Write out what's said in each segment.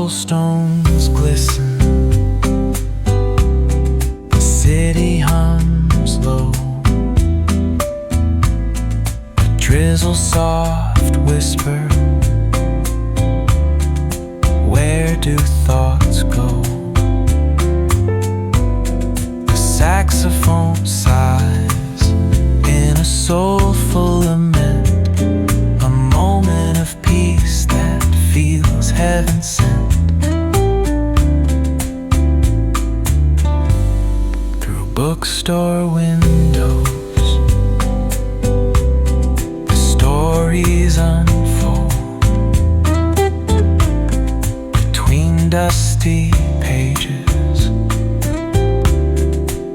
cobblestones glisten, the city hums low, a drizzle soft whisper, where do thoughts go? The saxophone sighs in a soulful lament, a moment of peace that feels heaven sent. Through bookstore windows, the stories unfold. Between dusty pages,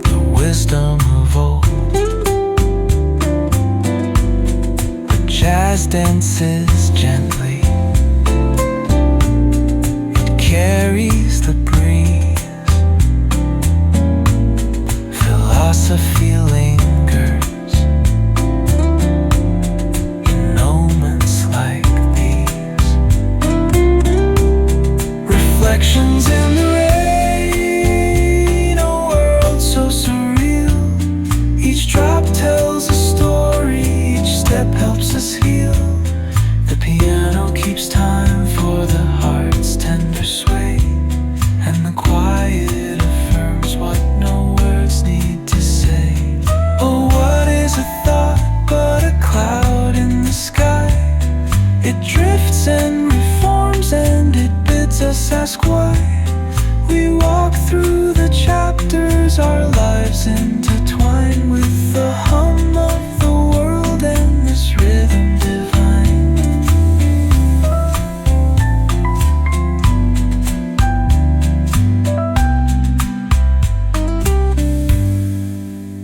the wisdom of old. The jazz dances gently, carries the breeze. Philosophy lingers in moments like these. Reflections in the rain, a world so surreal. Each drop tells a story, each step helps us heal. The piano keeps time for the heart's tender sway, and the quiet affirms what no words need to say. Oh, what is a thought but a cloud in the sky? It drifts and reforms, and it bids us ask why. We walk through the chapters, our lives intertwine with the hum of the world and this rhythm divine.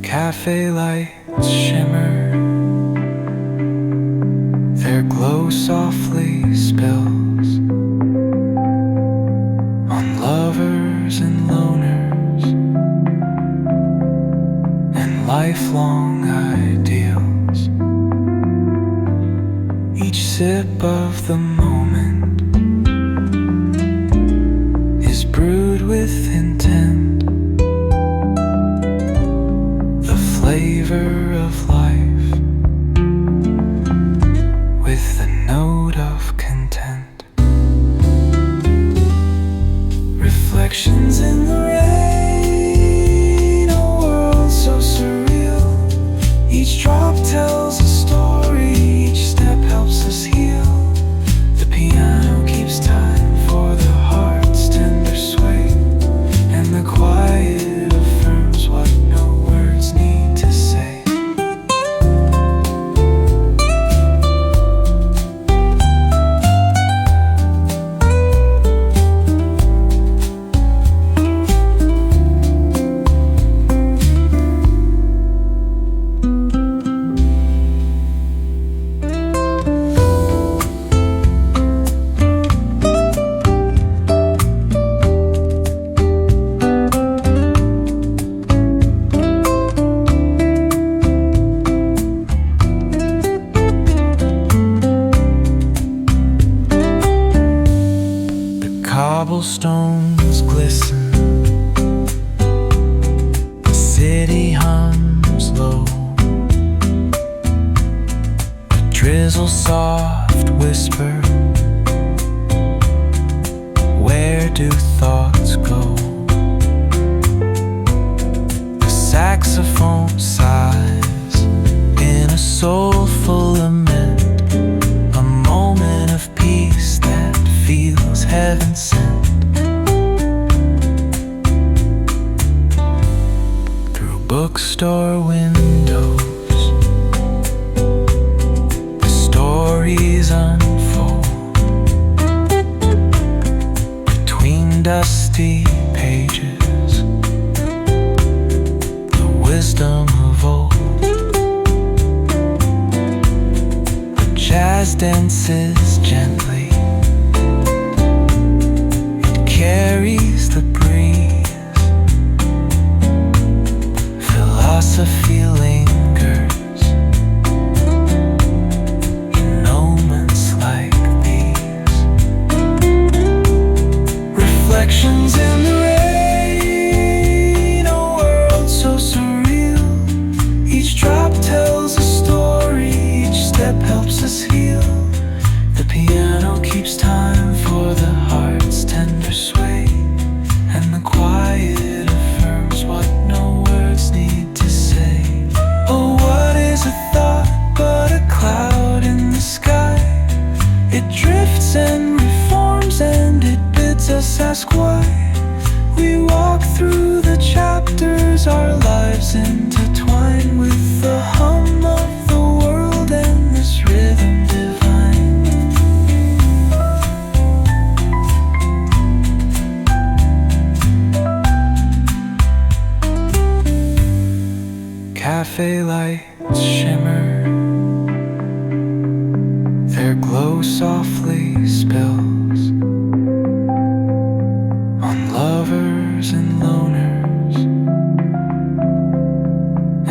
Cafe lights shimmer, their glow softly spills on lovers and loners and lifelong ideals. Each sip of the moment is brewed with intent, the flavor of life with a note of content. Reflections in the rain, a world so surreal. Each drop tells a story, each step helps us heal. The piano keeps time for the heart's tender sway, and the quiet affirms what no words need to say. Cobblestones glisten, the city hums low, a drizzle soft whisper, where do thoughts go? The saxophone sighs in a soulful lament, a moment of peace that feels heaven sent. Through bookstore windows, the stories unfold. Between dusty pages, the wisdom of old. The jazz dances gently, carries the breeze. Philosophy lingers in moments like these. ask why. We walk through the chapters, our lives intertwine with the hum of the world and this rhythm divine. Cafe lights shimmer, their glow softly spills on lovers and loners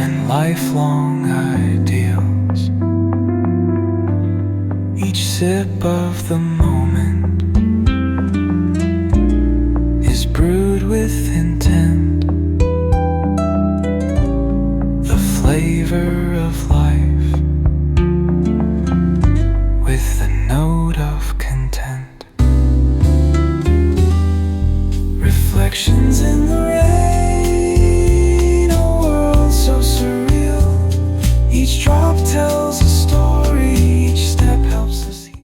and lifelong ideals. Each sip of the moment is brewed with intent, the flavor